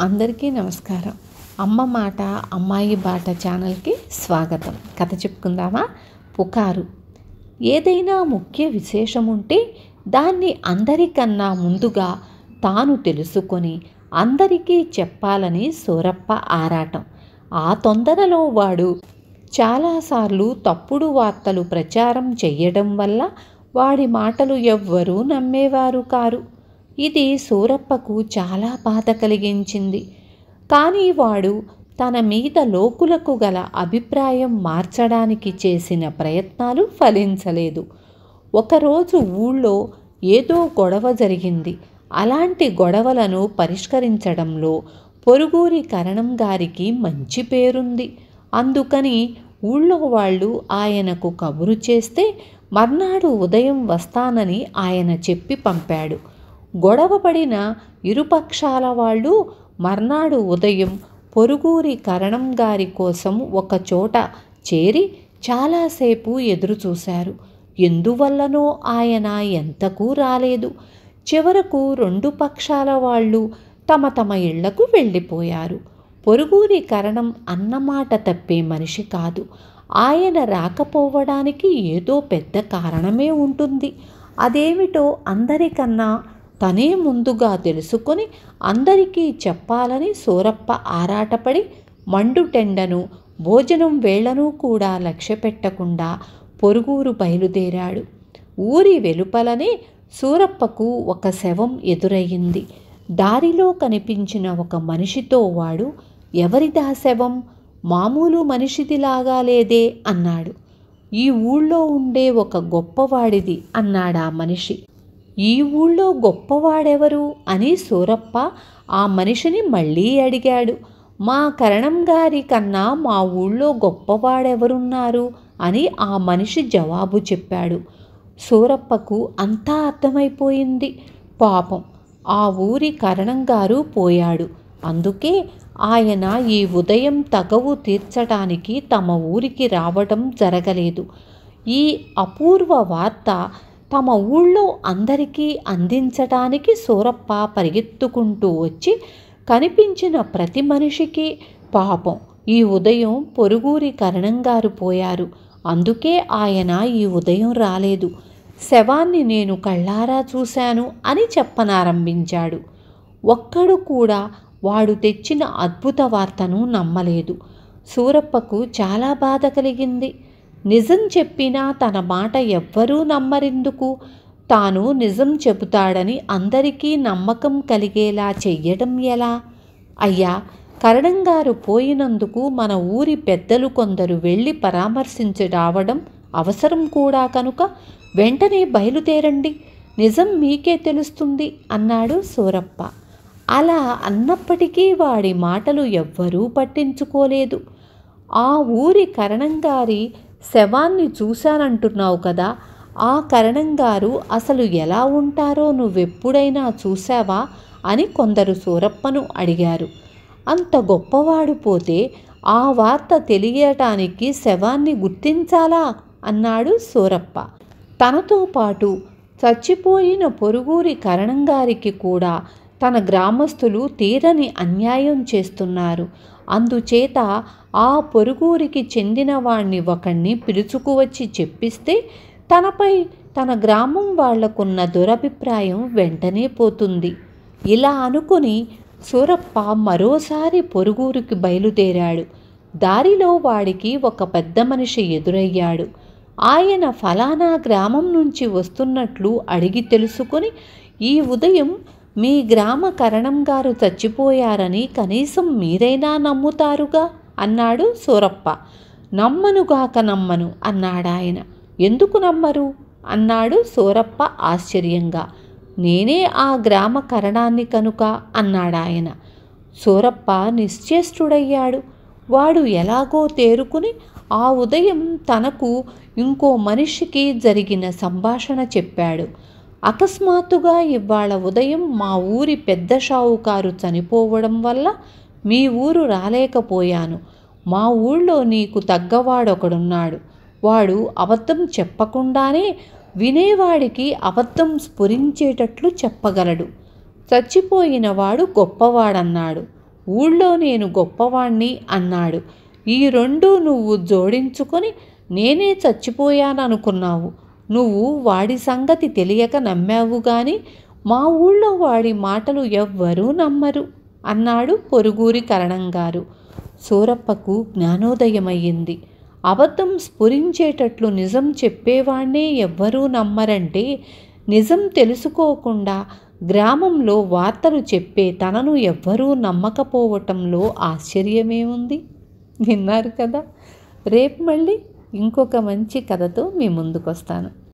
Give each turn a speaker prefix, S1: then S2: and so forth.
S1: అందరికీ నమస్కారం. అమ్మ మాట అమ్మాయి బాట ఛానల్కి స్వాగతం. కథ చెప్పుకుందామా? పుకారు. ఏదైనా ముఖ్య విశేషం ఉంటే దాన్ని అందరికన్నా ముందుగా తాను తెలుసుకొని అందరికీ చెప్పాలని సూరప్ప ఆరాటం. ఆ తొందరలో వాడు చాలాసార్లు తప్పుడు వార్తలు ప్రచారం చెయ్యడం వల్ల వాడి మాటలు ఎవ్వరూ నమ్మేవారు కారు. ఇది సూరప్పకు చాలా బాధ కలిగించింది. కానీ వాడు తన మీద లోకులకు గల అభిప్రాయం మార్చడానికి చేసిన ప్రయత్నాలు ఫలించలేదు. ఒకరోజు ఊళ్ళో ఏదో గొడవ జరిగింది. అలాంటి గొడవలను పరిష్కరించడంలో పొరుగురి కరణం గారికి మంచి పేరుంది. అందుకని ఊళ్ళో వాళ్ళు ఆయనకు కబురు చేస్తే మర్నాడు ఉదయం వస్తానని ఆయన చెప్పి పంపాడు. గొడవపడిన ఇరుపక్షాల వాళ్ళు మర్నాడు ఉదయం పొరుగురి కరణం గారి కోసం ఒకచోట చేరి చాలాసేపు ఎదురుచూశారు. ఎందువల్లనో ఆయన ఎంతకు రాలేదు. చివరకు రెండు పక్షాల వాళ్ళు తమ తమ ఇళ్లకు వెళ్ళిపోయారు. పొరుగురి కరణం అన్నమాట తప్పే మనిషి కాదు. ఆయన రాకపోవడానికి ఏదో పెద్ద కారణమే ఉంటుంది. అదేమిటో అందరికన్నా తనే ముందుగా తెలుసుకొని అందరికీ చెప్పాలని సూరప్ప ఆరాటపడి మండుటెండను భోజనం వేళను కూడా లక్ష్య పెట్టకుండా పొరుగురు బయలుదేరాడు. ఊరి వెలుపలనే సూరప్పకు ఒక శవం ఎదురయ్యింది. దారిలో కనిపించిన ఒక మనిషితో వాడు, ఎవరిదా శవం? మామూలు మనిషిదిలాగా లేదే అన్నాడు. ఈ ఊళ్ళో ఉండే ఒక గొప్పవాడిది అన్నాడా మనిషి. ఈ ఊళ్ళో గొప్పవాడెవరు అని సూరప్ప ఆ మనిషిని మళ్ళీ అడిగాడు. మా కరణం గారి కన్నా మా ఊళ్ళో గొప్పవాడెవరున్నారు అని ఆ మనిషి జవాబు చెప్పాడు. సూరప్పకు అంతా అర్థమైపోయింది. పాపం, ఆ ఊరి కరణం గారు పోయాడు. అందుకే ఆయన ఈ ఉదయం తగవు తీర్చడానికి తమ ఊరికి రావడం జరగలేదు. ఈ అపూర్వ వార్త తమ ఊళ్ళో అందరికీ అందించటానికి సూరప్ప పరిగెత్తుకుంటూ వచ్చి కనిపించిన ప్రతి మనిషికి, పాపం ఈ ఉదయం పొరుగురి కరణంగారు పోయారు, అందుకే ఆయన ఈ ఉదయం రాలేదు, శవాన్ని నేను కళ్ళారా చూశాను అని చెప్పనారంభించాడు. ఒక్కడు కూడా వాడు తెచ్చిన అద్భుత వార్తను నమ్మలేదు. సూరప్పకు చాలా బాధ కలిగింది. నిజం చెప్పినా తన మాట ఎవ్వరూ నమ్మరెందుకు? తాను నిజం చెబుతాడని అందరికీ నమ్మకం కలిగేలా చెయ్యడం ఎలా? అయ్యా, కరణంగారు పోయినందుకు మన ఊరి పెద్దలు కొందరు వెళ్ళి పరామర్శించి రావడం అవసరం కూడా కనుక వెంటనే బయలుదేరండి, నిజం మీకే తెలుస్తుంది అన్నాడు సూరప్ప. అలా అన్నప్పటికీ వాడి మాటలు ఎవ్వరూ పట్టించుకోలేదు. ఆ ఊరి కరణంగారి శవాన్ని చూశానంటున్నావు కదా, ఆ కరణంగారు అసలు ఎలా ఉంటారో నువ్వెప్పుడైనా చూశావా అని కొందరు సూరప్పను అడిగారు. అంత గొప్పవాడు పోతే ఆ వార్త తెలియటానికి శవాన్ని గుర్తించాలా అన్నాడు సూరప్ప. తనతో పాటు చచ్చిపోయిన పొరుగురి కరణంగారికి కూడా తన గ్రామస్తులు తీరని అన్యాయం చేస్తున్నారు. అందుచేత ఆ పొరుగురికి చెందిన వాణ్ణి ఒకణ్ణి పిలుచుకువచ్చి చెప్పిస్తే తనపై తన గ్రామం వాళ్లకున్న దురభిప్రాయం వెంటనే పోతుంది. ఇలా అనుకుని సూరప్ప మరోసారి పొరుగురికి బయలుదేరాడు. దారిలో వాడికి ఒక పెద్ద మనిషి ఎదురయ్యాడు. ఆయన ఫలానా గ్రామం నుంచి వస్తున్నట్లు అడిగి తెలుసుకొని, ఈ ఉదయం మీ గ్రామ కరణం గారు చచ్చిపోయారని కనీసం మీరైనా నమ్ముతారుగా అన్నాడు సూరప్ప. నమ్మనుగాక నమ్మను అన్నాడాయన. ఎందుకు నమ్మరు అన్నాడు సూరప్ప ఆశ్చర్యంగా. నేనే ఆ గ్రామ కరణాన్ని కనుక అన్నాడాయన. సూరప్ప నిశ్చేష్టుడయ్యాడు. వాడు ఎలాగో తేరుకుని ఆ ఉదయం తనకు ఇంకో మనిషికి జరిగిన సంభాషణ చెప్పాడు. అకస్మాత్తుగా ఇవాళ ఉదయం మా ఊరి పెద్ద షావుకారు చనిపోవడం వల్ల మీ ఊరు రాలేకపోయాను. మా ఊళ్ళో నీకు తగ్గవాడొకడున్నాడు. వాడు అబద్ధం చెప్పకుండానే వినేవాడికి అబద్ధం స్ఫురించేటట్లు చెప్పగలడు. చచ్చిపోయినవాడు గొప్పవాడన్నాడు. ఊళ్ళో నేను గొప్పవాణ్ణి అన్నాడు. ఈ రెండు నువ్వు జోడించుకొని నేనే చచ్చిపోయాననుకున్నావు. నువ్వు వాడి సంగతి తెలియక నమ్మావు గాని మా ఊళ్ళో వాడి మాటలు ఎవ్వరూ నమ్మరు అన్నాడు పొరుగురి కరణంగారు. సూరప్పకు జ్ఞానోదయమయ్యింది. అబద్ధం స్ఫురించేటట్లు నిజం చెప్పేవాణ్ణే ఎవ్వరూ నమ్మరంటే నిజం తెలుసుకోకుండా గ్రామంలో వార్తలు చెప్పే తనను ఎవ్వరూ నమ్మకపోవటంలో ఆశ్చర్యమేముంది? విన్నారు కదా. రేపు మళ్ళీ ఇంకొక మంచి కథతో మీ ముందుకు వస్తాను.